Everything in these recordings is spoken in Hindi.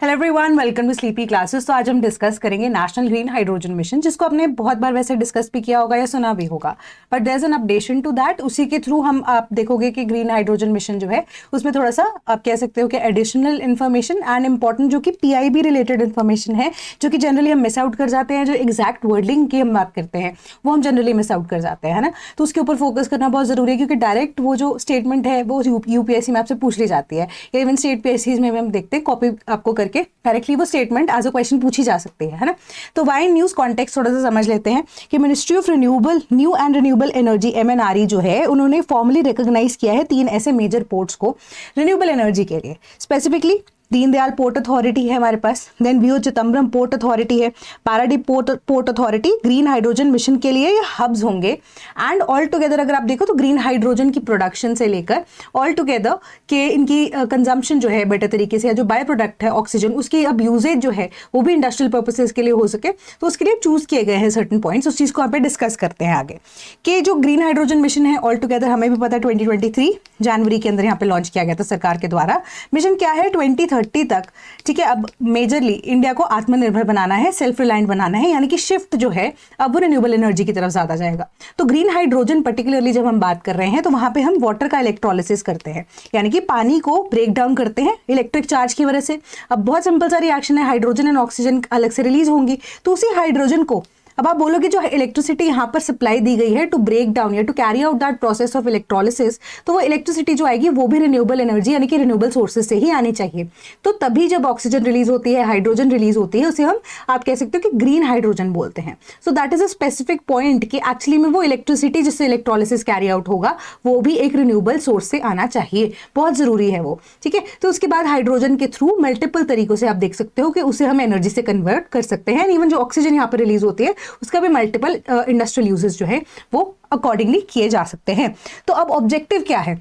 Hello everyone, welcome to sleepy classes. तो आज हम डिस्कस करेंगे नेशनल ग्रीन हाइड्रोजन मिशन, जिसको आपने बहुत बार वैसे डिस्कस भी किया होगा या सुना भी होगा, but there is an updation to that. उसी के थ्रू हम आप देखोगे कि ग्रीन हाइड्रोजन मिशन जो है उसमें थोड़ा सा आप कह सकते हो कि एडिशनल इन्फॉर्मेशन एंड इंपॉर्टेंट जो कि पीआईबी रिलेटेड इन्फॉर्मेशन है, जो कि जनरली हम मिस आउट कर जाते हैं। जो एग्जैक्ट वर्डिंग की हम बात करते हैं वो हम जनरली मिस आउट कर जाते हैं, है ना। तो उसके ऊपर फोकस करना बहुत जरूरी है, क्योंकि डायरेक्ट वो जो स्टेटमेंट है वो यूपीएससी में आपसे पूछ ली जाती है, या इवन स्टेट पीएससी में भी हम देखते हैं कॉपी आपको करके डायरेक्टली वो स्टेटमेंट एज अ क्वेश्चन पूछी जा सकती है ना। तो वाई न्यूज कॉन्टेक्स्ट थोड़ा सा समझ लेते हैं कि ministry of new and renewable energy MNRE जो है, उन्होंने फॉर्मली रिकॉग्नाइज किया है 3 ऐसे मेजर पोर्ट्स को रिन्यूएबल एनर्जी के लिए। स्पेसिफिकली दीनदयाल पोर्ट अथॉरिटी है हमारे पास, then VO Chidambaram port authority है, Paradip port authority. Green hydrogen mission के लिए ये हब्स होंगे। एंड ऑल टुगेदर अगर आप देखो तो ग्रीन हाइड्रोजन की प्रोडक्शन से लेकर ऑल टुगेदर के इनकी कंजम्पशन जो है बेटर तरीके से, या जो बाय प्रोडक्ट है ऑक्सीजन, उसकी अब यूजेज जो है वो भी इंडस्ट्रियल पर्पसेस के लिए हो सके, तो उसके लिए चूज किए गए हैं सर्टन पॉइंट्स। उस चीज को यहाँ पे डिस्कस करते हैं आगे कि जो ग्रीन हाइड्रोजन मिशन है ऑल टुगेदर हमें भी पता है 2023 जनवरी के अंदर यहाँ पे लॉन्च किया गया था सरकार के द्वारा। मिशन क्या है 2030 तक, ठीक है। अब मेजरली इंडिया को आत्मनिर्भर बनाना है, सेल्फ रिलायंट बनाना है, यानी कि शिफ्ट जो है अब वो रिन्यूएबल एनर्जी की तरफ ज्यादा जाएगा। तो ग्रीन हाइड्रोजन पर्टिकुलरली जब हम बात कर रहे हैं तो वहां पे हम वाटर का इलेक्ट्रोलिसिस करते हैं, यानी कि पानी को ब्रेक डाउन करते हैं इलेक्ट्रिक चार्ज की वजह से। अब बहुत सिंपल सा रिएक्शन है, हाइड्रोजन एंड ऑक्सीजन अलग से रिलीज होंगी, तो उसी हाइड्रोजन को अब आप बोलोगे जो इलेक्ट्रिसिटी यहाँ पर सप्लाई दी गई है टू ब्रेक डाउन या to carry out that process of electrolysis, तो वो इलेक्ट्रिसिटी जो आएगी वो भी रिन्यूएबल एनर्जी यानी कि रिन्यूएबल सोर्सेज से ही आनी चाहिए। तो तभी जब ऑक्सीजन रिलीज होती है, हाइड्रोजन रिलीज होती है, उसे हम आप कह सकते हो कि ग्रीन हाइड्रोजन बोलते हैं। So that is a specific point कि एक्चुअली में वो इलेक्ट्रिसिटी जिससे इलेक्ट्रोलिसिस कैरी आउट होगा वो भी एक रिन्यूएबल सोर्स से आना चाहिए, बहुत जरूरी है वो, ठीक है। तो उसके बाद हाइड्रोजन के थ्रू मल्टीपल तरीकों से आप देख सकते हो कि उसे हम एनर्जी से कन्वर्ट कर सकते हैं। इवन जो ऑक्सीजन यहाँ पर रिलीज होती है उसका भी मल्टीपल इंडस्ट्रियल यूजेस जो है वो अकॉर्डिंगली किए जा सकते हैं। तो अब ऑब्जेक्टिव क्या है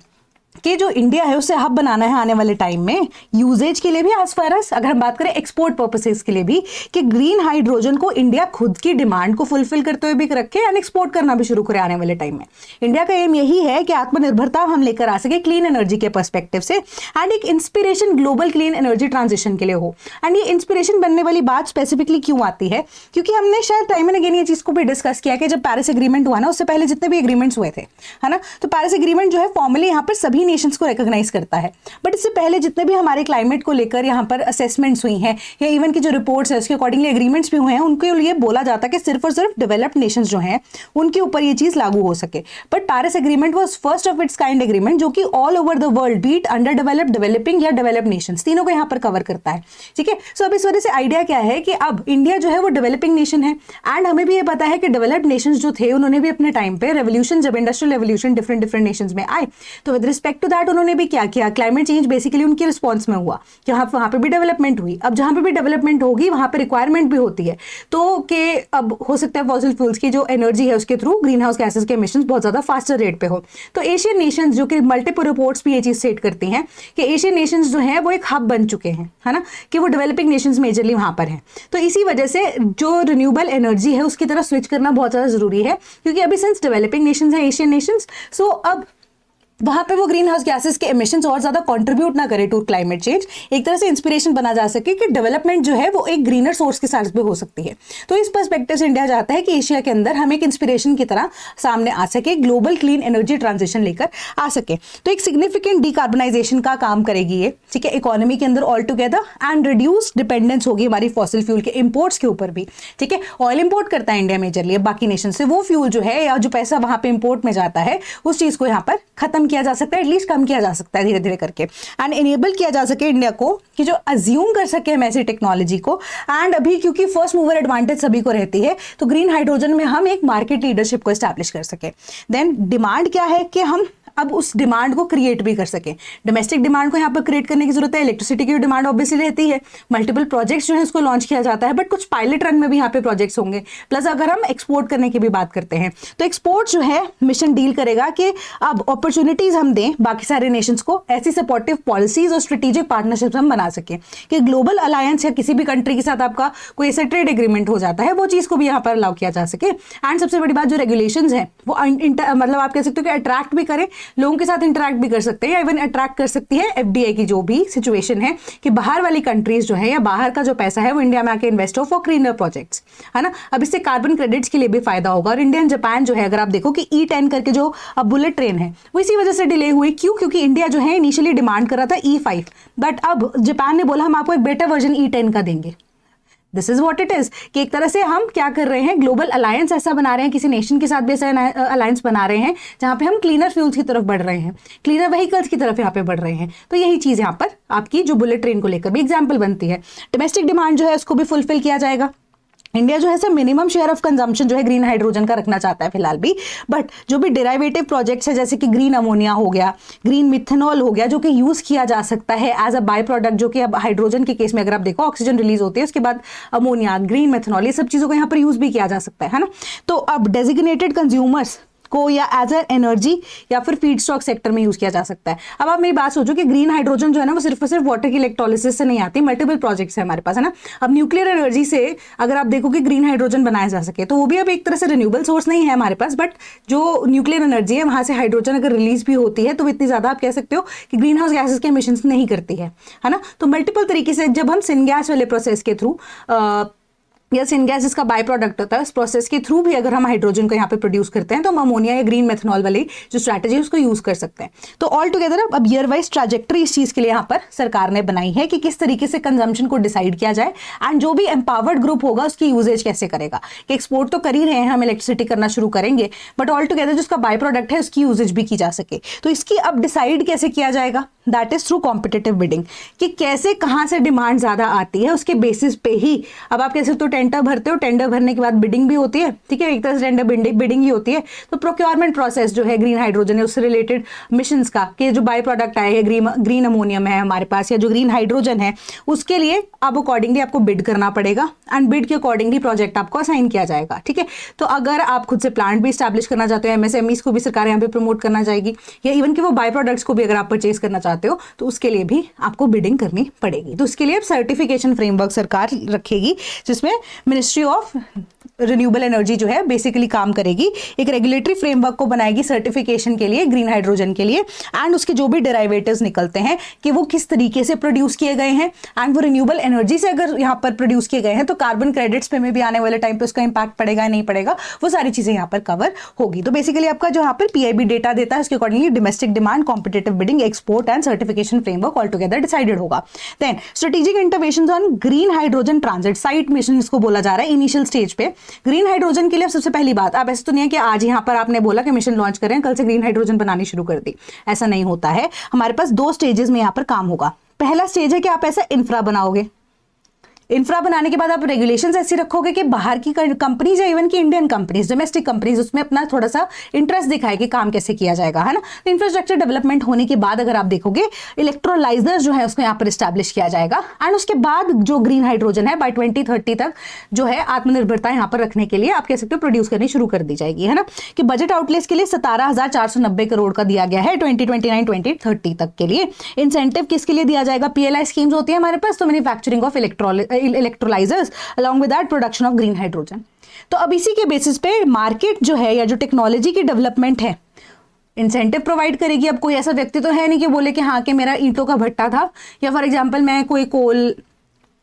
कि जो इंडिया है उसे हब बनाना है आने वाले टाइम में, यूजेज के लिए भी एज फार एज अगर हम बात करें एक्सपोर्ट पर्पसेस के लिए भी, कि ग्रीन हाइड्रोजन को इंडिया खुद की डिमांड को फुलफिल करते हुए भी रखे एंड एक्सपोर्ट करना भी शुरू करे आने वाले टाइम में। इंडिया का एम यही है कि आत्मनिर्भरता हम लेकर आ सके क्लीन एनर्जी के पर्सपेक्टिव से, एंड एक inspiration global clean energy transition के लिए हो। एंड ये इंस्पिरेशन बनने वाली बात स्पेसिफिकली क्यों आती है, क्योंकि हमने शायद टाइम एंड अगेन ये चीज को भी डिस्कस किया कि जब पेरिस एग्रीमेंट हुआ ना, उससे पहले जितने भी एग्रीमेंट्स हुए थे, है ना, तो पेरिस एग्रीमेंट जो है फॉर्मली यहाँ पर सभी नेशंस को रिकॉग्नाइज करता है। बट इससे पहले जितने भी हमारे क्लाइमेट को लेकर यहाँ पर असेसमेंट्स हुई हैं, या इवन की जो रिपोर्ट्स है उसके अकॉर्डिंगली एग्रीमेंट्स भी हुए हैं, उनके लिए बोला जाता है कि सिर्फ और सिर्फ डेवलप्ड नेशंस जो हैं उनके ऊपर ये चीज लागू हो सके। But Paris agreement was first of its kind agreement, जो कि all over the world, be it underdeveloped, developing या डेवलप्ड नेशंस, तीनों को यहाँ पर कवर करता है, ठीक है। सो अब इस वजह से आइडिया क्या है कि अब इंडिया जो है वो डेवलपिंग नेशन है, एंड हमें भी ये पता है कि डेवलप्ड नेशंस जो थे उन्होंने भी अपने टाइम पे रेवोल्यूशन, जब इंडस्ट्रियल रेवोल्यूशन डिफरेंट नेशंस में आए, तो विद रिस्पेक्ट टू दैट उन्होंने भी क्या किया, क्लाइमेट चेंज बेसिकली उनके रिस्पॉन्स में हुआ कि वहां पे भी डेवलपमेंट हुई। अब जहां पे भी डेवलपमेंट होगी वहां पे रिक्वायरमेंट भी होती है, तो कि अब हो सकता है फॉसिल फ्यूल्स की जो एनर्जी है उसके थ्रू ग्रीन हाउस गैसेस के एमिशंस बहुत ज्यादा फास्टर रेट पे हो। तो एशियन नेशंस, जो कि मल्टीपल रिपोर्ट्स भी ये चीज सेट करती हैं कि एशियन नेशंस जो हैं वो एक हब बन चुके हैं, है ना, कि वो डेवलपिंग नेशंस मेजरली वहां पर हैं। तो इसी वजह से जो रिन्यूएबल एनर्जी है उसकी तरफ स्विच करना बहुत ज्यादा जरूरी है, क्योंकि अभी सिंस डेवलपिंग नेशंस है एशियन नेशंस, सो अब वहां पे वो ग्रीन हाउस गैसेस के एमिशंस और ज्यादा कंट्रीब्यूट ना करे टू क्लाइमेट चेंज, एक तरह से इंस्पिरेशन बना जा सके कि डेवलपमेंट जो है वो एक ग्रीनर सोर्स के साथ भी हो सकती है। तो इस पर्सपेक्टिव से इंडिया चाहता है कि एशिया के अंदर हम एक इंस्पिरेशन की तरह सामने आ सके, ग्लोबल क्लीन एनर्जी ट्रांजिशन लेकर आ सके। तो एक सिग्निफिकेंट डिकार्बनाइजेशन का काम करेगी ये, ठीक है, इकोनॉमी के अंदर all together, and reduce dependence होगी हमारी फॉसिल फ्यूल के इंपोर्ट्स के ऊपर भी, ठीक है। ऑयल इंपोर्ट करता है इंडिया मेजरली बाकी नेशन से, वो फ्यूल जो है या जो पैसा वहां पे इंपोर्ट में जाता है उस चीज को यहाँ पर खत्म किया जा सकता है, एटलीस्ट कम किया जा सकता है धीरे धीरे करके, एंड एनेबल किया जा सके इंडिया को कि जो अज्यूम कर सके हम ऐसी टेक्नोलॉजी को। एंड अभी क्योंकि फर्स्ट मूवर एडवांटेज सभी को रहती है, तो ग्रीन हाइड्रोजन में हम एक मार्केट लीडरशिप को एस्टैब्लिश कर सके। देन डिमांड क्या है कि हम अब उस डिमांड को क्रिएट भी कर सके। डोमेस्टिक डिमांड को यहाँ पर क्रिएट करने की जरूरत है, इलेक्ट्रिसिटी की डिमांड ऑब्वियसली रहती है, मल्टीपल प्रोजेक्ट्स जो है उसको लॉन्च किया जाता है, बट कुछ पायलट रन में भी यहाँ पे प्रोजेक्ट्स होंगे। प्लस अगर हम एक्सपोर्ट करने की भी बात करते हैं तो एक्सपोर्ट जो है मिशन डील करेगा कि अब अपॉर्चुनिटीज हम दें बाकी सारे नेशंस को, ऐसी सपोर्टिव पॉलिसीज और स्ट्रेटेजिक पार्टनरशिप्स हम बना सके कि ग्लोबल अलायंस या किसी भी कंट्री के साथ आपका कोई ऐसा ट्रेड एग्रीमेंट हो जाता है वो चीज को भी यहाँ पर अलाउ किया जा सके। एंड सबसे बड़ी बात जो रेगुलेशंस है वो मतलब आप कह सकते हो कि अट्रैक्ट भी करें लोगों के साथ इंटरेक्ट भी कर सकते हैं, या इवन अट्रैक्ट कर सकती है एफडीआई की जो भी सिचुएशन है कि बाहर वाली कंट्रीज जो है या बाहर का जो पैसा है वो इंडिया में आके इन्वेस्ट हो फॉर क्लीनर प्रोजेक्ट्स, है ना। अब इससे कार्बन क्रेडिट्स के लिए भी फायदा होगा। और इंडिया एंड जापान जो है, अगर आप देखो कि E10 करके जो अब बुलेट ट्रेन है वो इसी वजह से डिले हुई। क्यों? क्योंकि इंडिया जो है इनिशियली डिमांड कर रहा था E5, बट अब जापान ने बोला हम आपको एक बेटर वर्जन E10 का देंगे। This is what it is कि एक तरह से हम क्या कर रहे हैं, ग्लोबल अलायंस ऐसा बना रहे हैं, किसी नेशन के साथ भी ऐसा अलायंस बना रहे हैं जहां पे हम क्लीनर फ्यूल्स की तरफ बढ़ रहे हैं, क्लीनर व्हीकल्स की तरफ यहाँ पे बढ़ रहे हैं। तो यही चीज यहाँ पर आपकी जो बुलेट ट्रेन को लेकर भी एग्जाम्पल बनती है। डोमेस्टिक डिमांड जो है उसको भी फुलफिल किया जाएगा। इंडिया जो है sir minimum share of consumption जो है ग्रीन हाइड्रोजन का रखना चाहता है फिलहाल भी, बट जो भी डेराइवेटिव प्रोजेक्ट्स है जैसे कि ग्रीन अमोनिया हो गया, ग्रीन मिथेनॉल हो गया, जो कि यूज किया जा सकता है एज अ बाय प्रोडक्ट, जो कि अब हाइड्रोजन के केस में अगर आप देखो ऑक्सीजन रिलीज होती है, उसके बाद अमोनिया, ग्रीन मिथेनॉल, ये सब चीजों को यहाँ पर यूज भी किया जा सकता है ना। तो अब डेजिग्नेटेड कंज्यूमर्स को या एज ए एनर्जी या फिर फीड स्टॉक सेक्टर में यूज किया जा सकता है। अब आप मेरी बात सोचो कि ग्रीन हाइड्रोजन जो है ना वो सिर्फ और सिर्फ वाटर की इलेक्ट्रोलिसिस से नहीं आती, मल्टीपल प्रोजेक्ट्स है हमारे पास, है ना। अब न्यूक्लियर एनर्जी से अगर आप देखो कि ग्रीन हाइड्रोजन बनाया जा सके तो वो भी अब एक तरह से रिन्यूएबल सोर्स नहीं है हमारे पास, बट जो न्यूक्लियर एनर्जी है वहां से हाइड्रोजन अगर रिलीज भी होती है तो इतनी ज्यादा आप कह सकते हो कि ग्रीन हाउस गैसेस के एमिशंस नहीं करती है ना। तो मल्टीपल तरीके से जब हम सिनगैस वाले प्रोसेस के थ्रू या सिनगैस जिसका बाय प्रोडक्ट होता है उस प्रोसेस के थ्रू भी अगर हम हाइड्रोजन को यहाँ पे प्रोड्यूस करते हैं तो हम अमोनिया या ग्रीन मेथनॉल वाली जो स्ट्रैटेजी है उसको यूज कर सकते हैं। तो ऑल टुगेदर अब ईयर वाइज ट्रैजेक्टरी इस चीज के लिए यहाँ पर सरकार ने बनाई है कि किस तरीके से कंजम्पशन को डिसाइड किया जाए, एंड जो भी एम्पावर्ड ग्रुप होगा उसकी यूजेज कैसे करेगा। कि एक्सपोर्ट तो कर ही रहे हैं, हम इलेक्ट्रिसिटी करना शुरू करेंगे, बट ऑल टुगेदर जो उसका बाय प्रोडक्ट है उसकी यूजेज भी की जा सके। तो इसकी अब डिसाइड कैसे किया जाएगा, that is through competitive bidding, कि कैसे कहाँ से डिमांड ज्यादा आती है उसके बेसिस पे ही। अब आप कैसे तो टेंडर भरते हो, टेंडर भरने के बाद बिडिंग भी होती है, ठीक है, एक तरह से टेंडर बिडिंग ही होती है। तो प्रोक्योरमेंट प्रोसेस जो है ग्रीन हाइड्रोजन है उससे रिलेटेड मिशंस का, कि जो बाय प्रोडक्ट आए हैं ग्रीन अमोनियम है हमारे पास या जो ग्रीन हाइड्रोजन है, उसके लिए अब अकॉर्डिंगली आपको बिड करना पड़ेगा, एंड बिड के अकॉर्डिंगली प्रोजेक्ट आपको असाइन किया जाएगा, ठीक है। तो अगर आप खुद से प्लांट भी स्टैब्लिश करना चाहते हो, एमएसएमईज को भी सरकार यहाँ पे प्रमोट करना चाहेगी, या इवन कि वो बाय प्रोडक्ट्स को भी अगर आप परचेज करना चाहते हो तो उसके लिए भी आपको बिडिंग करनी पड़ेगी। तो उसके लिए अब सर्टिफिकेशन फ्रेमवर्क सरकार रखेगी जिसमें मिनिस्ट्री ऑफ रिन्यूएबल एनर्जी जो है बेसिकली काम करेगी, एक रेगुलेटरी फ्रेमवर्क को बनाएगी सर्टिफिकेशन के लिए ग्रीन हाइड्रोजन के लिए, एंड उसके जो भी डेराइवेटिव्स निकलते हैं कि वो किस तरीके से प्रोड्यूस किए गए हैं, एंड वो रिन्यूएबल एनर्जी से अगर यहाँ पर प्रोड्यूस किए गए हैं तो कार्बन क्रेडिट्स पे में भी आने वाले टाइम पे उसका इंपैक्ट पड़ेगा या नहीं पड़ेगा, वो सारी चीजें यहाँ पर कवर होगी। तो बेसिकली आपका जो यहाँ पर पीआईबी डेटा देता है उसके accordingly domestic demand, competitive bidding, export and certification framework all together decided होगा। Then strategic interventions on green hydrogen transit site mission इसको बोला जा रहा है इनिशियल स्टेज पे। ग्रीन हाइड्रोजन के लिए सबसे पहली बात, अब ऐसा तो नहीं है कि आज यहाँ पर आपने बोला कि मिशन लॉन्च करें कल से ग्रीन हाइड्रोजन बनानी शुरू कर दी, ऐसा नहीं होता है। हमारे पास 2 स्टेजेस में यहाँ पर काम होगा। पहला स्टेज है कि आप ऐसा इंफ्रा बनाओगे, इंफ्रा बनाने के बाद आप रेगुलेशंस ऐसी रखोगे कि बाहर की कंपनीज या इवन की इंडियन कंपनीज, डोमेस्टिक कंपनीज उसमें अपना थोड़ा सा इंटरेस्ट दिखाए कि काम कैसे किया जाएगा, है ना। तो इंफ्रास्ट्रक्चर डेवलपमेंट होने के बाद अगर आप देखोगे इलेक्ट्रोलाइजर्स जो है उसको यहाँ पर स्टैब्लिश किया जाएगा, एंड उसके बाद जो ग्रीन हाइड्रोजन है बाय 2030 तक जो है आत्मनिर्भरता यहाँ पर रखने के लिए आप कह सकते हो प्रोड्यूस करनी शुरू कर दी जाएगी, है ना। कि बजट आउटलेस के लिए 17,490 करोड़ का दिया गया है 2029-2030 तक के लिए। इंसेंटिव किसके लिए दिया जाएगा, पीएलआई स्कीम्स होती है हमारे पास, तो manufacturing of electrolysers along with that production of green hydrogen. तो अब इसी के बेसिस पे मार्केट जो है या जो टेक्नोलॉजी की डेवलपमेंट है इंसेंटिव प्रोवाइड करेगी। अब कोई ऐसा व्यक्ति तो है नहीं कि बोले कि हाँ कि मेरा ईंटों का भट्टा था, या फॉर एग्जांपल मैं कोई कोल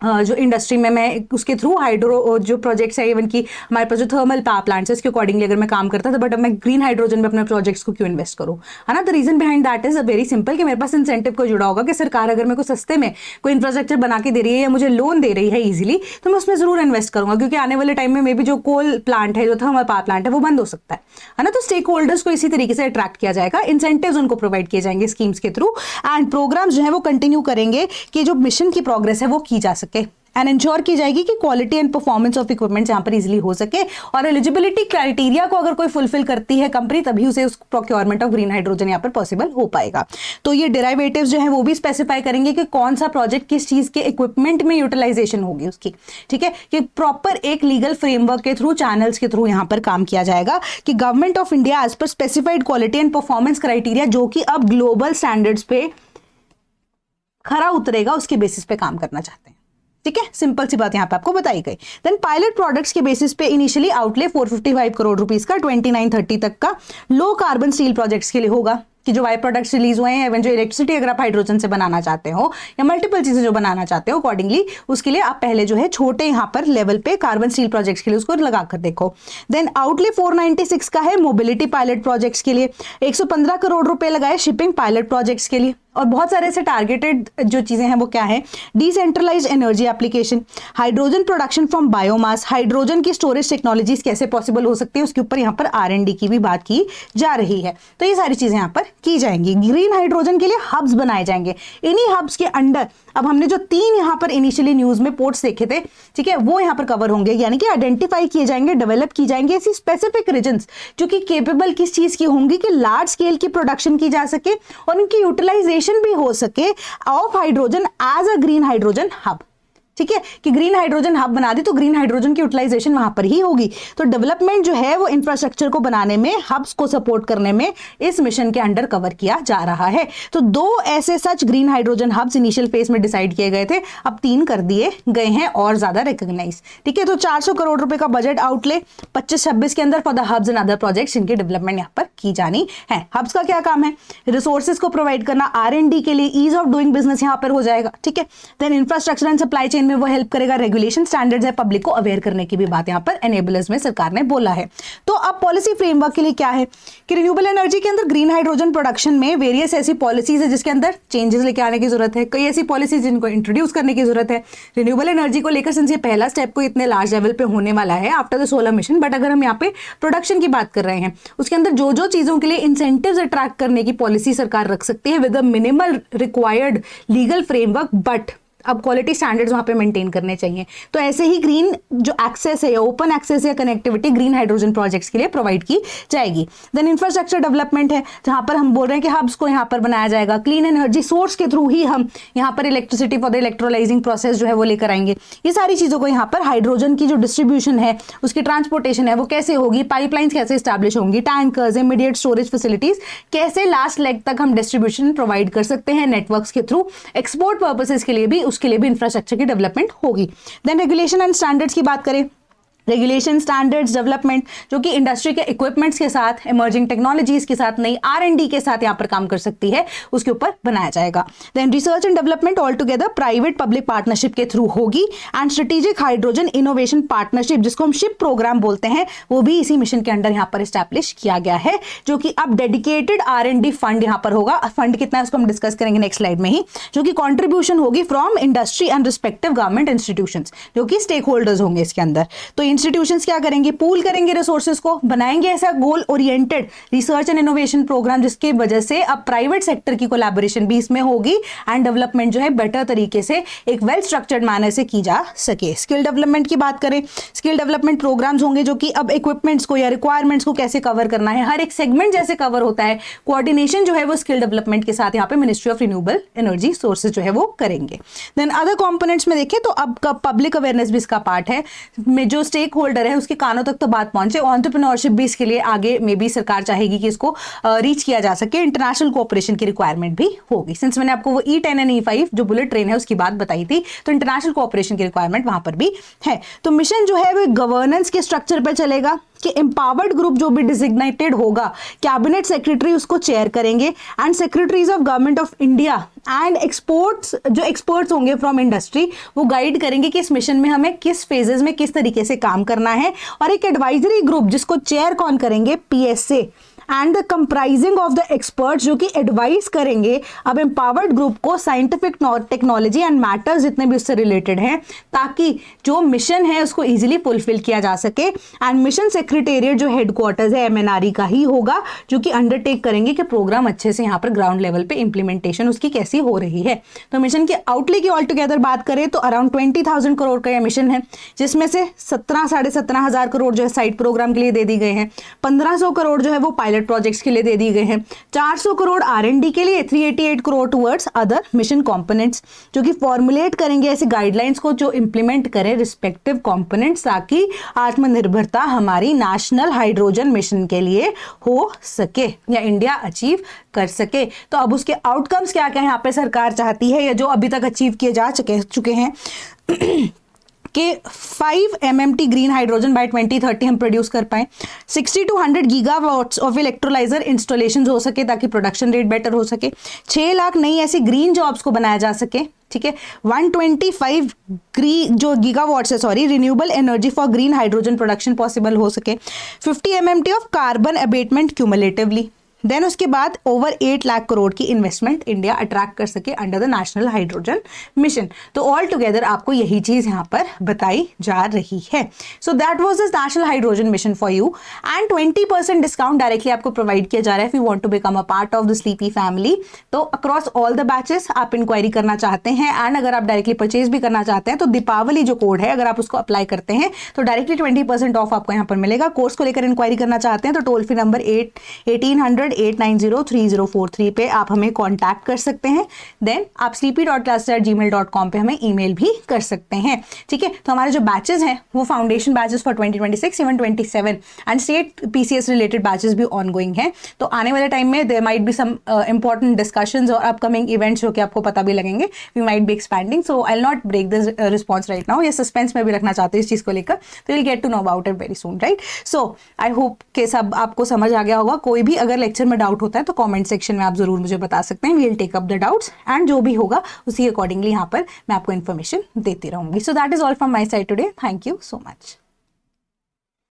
जो इंडस्ट्री में मैं उसके थ्रू हाइड्रो जो प्रोजेक्ट्स है, इवन की हमारे पास जो थर्मल पावर प्लांट्स है इसके अकॉर्डिंगली अगर मैं काम करता था, बट अब मैं ग्रीन हाइड्रोजन में अपने प्रोजेक्ट्स को क्यों इन्वेस्ट करूँ, है ना। The reason behind that is very simple कि मेरे पास इंसेंटिव को जुड़ा होगा कि सरकार अगर मेरे को सस्ते में कोई इंफ्रास्ट्रक्चर बना के दे रही है या मुझे लोन दे रही है ईजिली, तो मैं उसमें जरूर इन्वेस्ट करूंगा, क्योंकि आने वाले टाइम में मे भी जो कोल प्लांट है, जो थर्मल पावर प्लांट है वो बंद हो सकता है ना। तो स्टेक होल्डर्स को इसी तरीके से अट्रैक्ट किया जाएगा, इंसेंटिव्स उनको प्रोवाइड किए जाएंगे स्कीम्स के थ्रू, एंड प्रोग्राम्स जो है वो कंटिन्यू करेंगे कि जो मिशन की प्रोग्रेस है वो की जा सके, एंड इंश्योर की जाएगी कि quality and performance of equipment यहाँ पर इजीली हो सके, और एलिजिबिलिटी क्राइटेरिया को अगर कोई फुलफिल करती है कंपनी तभी उसे उस प्रोक्योरमेंट ऑफ ग्रीन हाइड्रोजन यहाँ पर पॉसिबल हो पाएगा। तो ये डेराइवेटिव्स जो है वो भी स्पेसिफाई करेंगे कि कौन सा प्रोजेक्ट किस चीज के इक्विपमेंट में यूटिलाइजेशन होगी उसकी, ठीक है। कि प्रॉपर एक लीगल फ्रेमवर्क के थ्रू, चैनल्स के थ्रू यहाँ पर काम किया जाएगा कि government of India as per specified quality and performance criteria जो कि अब ग्लोबल स्टैंडर्ड्स पे खरा उतरेगा उसके बेसिस पे काम करना चाहते हैं, ठीक है। सिंपल सी बात यहाँ पे आपको बताई गई। देन पायलट प्रोडक्ट्स के बेसिस पे इनिशियली आउटले 455 करोड़ रुपीस का 29-30 तक का लो कार्बन स्टील प्रोजेक्ट्स के लिए होगा, कि जो बाई प्रोडक्ट्स रिलीज हुए हैं, इवन जो इलेक्ट्रिसिटी अगर आप हाइड्रोजन से बनाना चाहते हो या मल्टीपल चीजें जो बनाना चाहते हो अकॉर्डिंगली, उसके लिए आप पहले जो है छोटे यहाँ पर लेवल पे कार्बन स्टील प्रोजेक्ट्स के लिए उसको लगा कर देखो। देन आउटले 496 का है मोबिलिटी पायलट प्रोजेक्ट्स के लिए, 115 करोड़ रुपए लगाए शिपिंग पायलट प्रोजेक्ट्स के लिए। और बहुत सारे ऐसे टारगेटेड जो चीजें हैं वो क्या है, decentralised energy application, hydrogen production from biomass, hydrogen की स्टोरेज टेक्नोलॉजीज कैसे पॉसिबल हो सकती है, उसके ऊपर यहाँ पर R&D की भी बात की जा रही है। तो ये सारी चीजें यहाँ पर की जाएंगी। ग्रीन हाइड्रोजन के लिए हब्स बनाए जाएंगे। इन्हीं हब्स के अंडर अब हमने जो 3 यहाँ पर इनिशियली न्यूज में पोर्ट्स देखे थे, ठीक है, वो यहाँ पर कवर होंगे, यानी कि आइडेंटिफाई किए जाएंगे, डेवलप की जाएंगे ऐसी स्पेसिफिक रीजन्स जो कि केपेबल किस चीज की होंगी कि लार्ज स्केल की प्रोडक्शन की जा सके और उनकी यूटिलाइजेशन भी हो सके of hydrogen as a green hydrogen hub. ठीक है, कि ग्रीन हाइड्रोजन हब बना दी तो ग्रीन हाइड्रोजन की यूटिलाइजेशन वहां पर ही होगी। तो डेवलपमेंट जो है वो इंफ्रास्ट्रक्चर को बनाने में, हब्स को सपोर्ट करने में इस मिशन के अंडर कवर किया जा रहा है। तो 2 ऐसे such green hydrogen hubs initial phase में डिसाइड किए गए थे, अब 3 कर दिए गए हैं और ज्यादा रिकॉग्नाइज। ठीक है, तो 400 करोड़ रुपए का बजट आउटले 25-26 के अंदर for the hubs and other projects, इनकी डेवलपमेंट यहाँ पर की जानी है। हब्स का क्या काम है, रिसोर्सेज को प्रोवाइड करना, R&D के लिए ईज ऑफ डूइंग बिजनेस यहाँ पर हो जाएगा। ठीक है, then infrastructure and supply chain में वो हेल्प करेगा, रेगुलेशन स्टैंडर्ड्स है, पब्लिक को अवेयर करने की भी बात यहाँ पर एनेबलर्स में सरकार ने बोला है। तो अब पॉलिसी फ्रेमवर्क के लिए क्या है कि रिन्यूएबल एनर्जी के अंदर ग्रीन हाइड्रोजन प्रोडक्शन में वेरियस ऐसी पॉलिसीज है जिसके अंदर चेंजेस लेके आने की जरूरत है, कई ऐसी पॉलिसीज जिनको इंट्रोड्यूस करने की जरूरत है। रिन्यूएबल एनर्जी को लेकर सिंस ये पहला स्टेप को इतने लार्ज लेवल पे होने वाला है after the solar mission, but अगर हम यहाँ पे प्रोडक्शन की बात कर रहे हैं उसके अंदर जो जो चीजों के लिए इंसेंटिव्स अट्रैक्ट करने की पॉलिसी सरकार रख सकती है with a minimal required legal framework, but अब क्वालिटी स्टैंडर्ड्स वहां पे मेंटेन करने चाहिए। तो ऐसे ही ग्रीन जो एक्सेस है या ओपन एक्सेस या कनेक्टिविटी ग्रीन हाइड्रोजन प्रोजेक्ट्स के लिए प्रोवाइड की जाएगी। देन इंफ्रास्ट्रक्चर डेवलपमेंट है जहां पर हम बोल रहे हैं कि हब्स को यहाँ पर बनाया जाएगा, क्लीन एनर्जी सोर्स के थ्रू ही हम यहाँ पर electricity for the electrolysing process जो है वो लेकर आएंगे। ये सारी चीजों को यहाँ पर हाइड्रोजन की जो डिस्ट्रीब्यूशन है, उसकी ट्रांसपोर्टेशन है वो कैसे होगी, पाइपलाइंस कैसे स्टैब्लिश होंगी, टैंकर्स, इमीडिएट स्टोरेज फैसिलिटीज कैसे लास्ट लेग तक हम डिस्ट्रीब्यूशन प्रोवाइड कर सकते हैं नेटवर्क्स के थ्रू, एक्सपोर्ट पर्पसेस के लिए भी, उसके लिए भी इंफ्रास्ट्रक्चर की डेवलपमेंट होगी। देन रेगुलेशन एंड स्टैंडर्ड्स की बात करें, रेगुलेशन स्टैंडर्ड्स डेवलपमेंट जो कि इंडस्ट्री के इक्विपमेंट्स के साथ, इमर्जिंग टेक्नोलॉजीज के साथ, नई R&D के साथ यहाँ पर काम कर सकती है, उसके ऊपर बनाया जाएगा। Then research and development all together private public partnership के थ्रू होगी and strategic hydrogen innovation partnership जिसको हम शिप प्रोग्राम बोलते हैं वो भी इसी मिशन के अंडर यहाँ पर एस्टैब्लिश किया गया है, जो कि अब डेडिकेटेड R&D फंड यहाँ पर होगा। फंड कितना है उसको हम डिस्कस करेंगे नेक्स्ट स्लाइड में ही, जो कि कॉन्ट्रीब्यूशन होगी from industry and respective government institutions जो कि स्टेक होल्डर्स होंगे इसके अंदर। तो इंस्टीट्यूशंस क्या करेंगे, पूल करेंगे रिसोर्सेज को, बनाएंगे ऐसा goal oriented research and innovation programme जिसकी वजह से अब प्राइवेट सेक्टर की कोलैबोरेशन भी इसमें होगी एंड डेवलपमेंट जो है बेटर तरीके से एक वेल स्ट्रक्चर्ड मैनर से की जा सके। स्किल डेवलपमेंट की बात करें, स्किल डेवलपमेंट प्रोग्राम्स होंगे जो कि अब इक्विपमेंट्स को या रिक्वायरमेंट्स को कैसे कवर करना है, हर एक सेगमेंट जैसे कवर होता है, कोऑर्डिनेशन जो है वो स्किल डेवलपमेंट के साथ यहाँ पे ministry of renewable energy sources जो है वो करेंगे। देन अदर कंपोनेंट्स में देखें तो अब पब्लिक अवेयरनेस भी इसका पार्ट है, में जो स्टेक होल्डर है उसके कानों तक तो बात पहुंचे, एंटरप्रेन्योरशिप भी इसके लिए आगे में भी सरकार चाहेगी कि इसको रीच किया जा सके, इंटरनेशनल कोऑपरेशन की रिक्वायरमेंट भी होगी। सिंस मैंने आपको वो E10 एंड E5 जो बुलेट ट्रेन है उसकी बात बताई थी, तो इंटरनेशनल कोऑपरेशन की रिक्वायरमेंट वहां पर भी है। तो मिशन जो है वो गवर्नेंस के स्ट्रक्चर पर चलेगा कि एम्पावर्ड ग्रुप जो भी डिजिग्नेटेड होगा, कैबिनेट सेक्रेटरी उसको चेयर करेंगे and secretaries of government of India and experts होंगे फ्रॉम इंडस्ट्री वो गाइड करेंगे कि इस मिशन में हमें किस फेजेस में किस तरीके से काम करना है। और एक एडवाइजरी ग्रुप जिसको चेयर कौन करेंगे, PSA and the comprising of the experts जो कि एडवाइस करेंगे अब एम्पावर्ड ग्रुप को साइंटिफिक टेक्नोलॉजी एंड मैटर्स जितने भी उससे रिलेटेड हैं, ताकि जो मिशन है उसको इजीली फुलफिल किया जा सके। एंड मिशन सेक्रेटेरिएट जो हेडक्वार्टर्स है MNRE का ही होगा जो कि अंडरटेक करेंगे कि प्रोग्राम अच्छे से यहाँ पर ग्राउंड लेवल पे इंप्लीमेंटेशन उसकी कैसी हो रही है। तो मिशन के आउटले की ऑल टुगेदर बात करें तो अराउंड 20,000 करोड़ का यह मिशन है, जिसमें से 17,500 करोड़ जो है साइड प्रोग्राम के लिए दे दी गए हैं, 1,500 करोड़ जो है वो पायलट प्रोजेक्ट्स के लिए दे दी गए हैं, 400 करोड़ R&D के लिए, 388 crore towards other mission components जो कि फॉर्मुलेट करेंगे ऐसे गाइडलाइंस को जो इंप्लीमेंट करें रिस्पेक्टिव कंपोनेंट्स, ताकि आत्मनिर्भरता हमारी नेशनल हाइड्रोजन मिशन के लिए हो सके या इंडिया अचीव कर सके। तो अब उसके आउटकम्स क्या क्या यहाँ पे सरकार चाहती है या जो अभी तक अचीव किए जा चुके हैं कि 5 MMT ग्रीन हाइड्रोजन बाय 2030 हम प्रोड्यूस कर पाए, 60 to 100 gigawatts of electrolyser installation हो सके ताकि प्रोडक्शन रेट बेटर हो सके, 6 लाख नई ऐसी ग्रीन जॉब्स को बनाया जा सके, ठीक है, 125 जो गीगावाट्स है sorry renewable energy for green hydrogen production possible हो सके, 50 MMT of carbon abatement cumulatively, then उसके बाद ओवर 8 लाख करोड़ की इन्वेस्टमेंट इंडिया अट्रैक्ट कर सके under the national hydrogen mission. तो ऑल टुगेदर आपको यही चीज यहाँ पर बताई जा रही है। So that was this national hydrogen mission for you and 20% discount directly आपको प्रोवाइड किया जा रहा है if you want to become a part of the sleepy family. तो अक्रॉस ऑल द बैचेस आप इंक्वायरी करना चाहते हैं एंड अगर आप डायरेक्टली परचेज भी करना चाहते हैं तो दीपावली जो कोड है अगर आप उसको अप्लाई करते हैं तो डायरेक्टली 20% ऑफ आपको यहाँ पर मिलेगा। कोर्स को लेकर इंक्वायरी करना चाहते हैं तो टोल फ्री नंबर 1800-890-3043 पे आप हमें कांटेक्ट कर सकते हैं। देन आप sleepy.classes@gmail.com पे हमें ईमेल भी कर सकते हैं, ठीक है। तो हमारे जो बैचेस हैं वो foundation batches for 2026 even 27 and state PCS related batches भी ऑनगोइंग हैं। तो आने वाले टाइम में there might be some important discussions और अपकमिंग इवेंट्स जो कि आपको पता भी लगेंगे, we might be expanding, so I will not break this response right now. ये सस्पेंस में भी रखना चाहते हैं इस चीज को लेकर, तो will get to know about it very soon, right. So I hope कि सब आपको समझ आ गया होगा। कोई भी अगर लेक्चर में डाउट होता है तो कमेंट सेक्शन में आप जरूर मुझे बता सकते हैं, we will take up the doubts and जो भी होगा उसी अकॉर्डिंगली यहाँ पर मैं आपको इन्फॉर्मेशन देती रहूंगी। So that is all from my side today, thank you so much.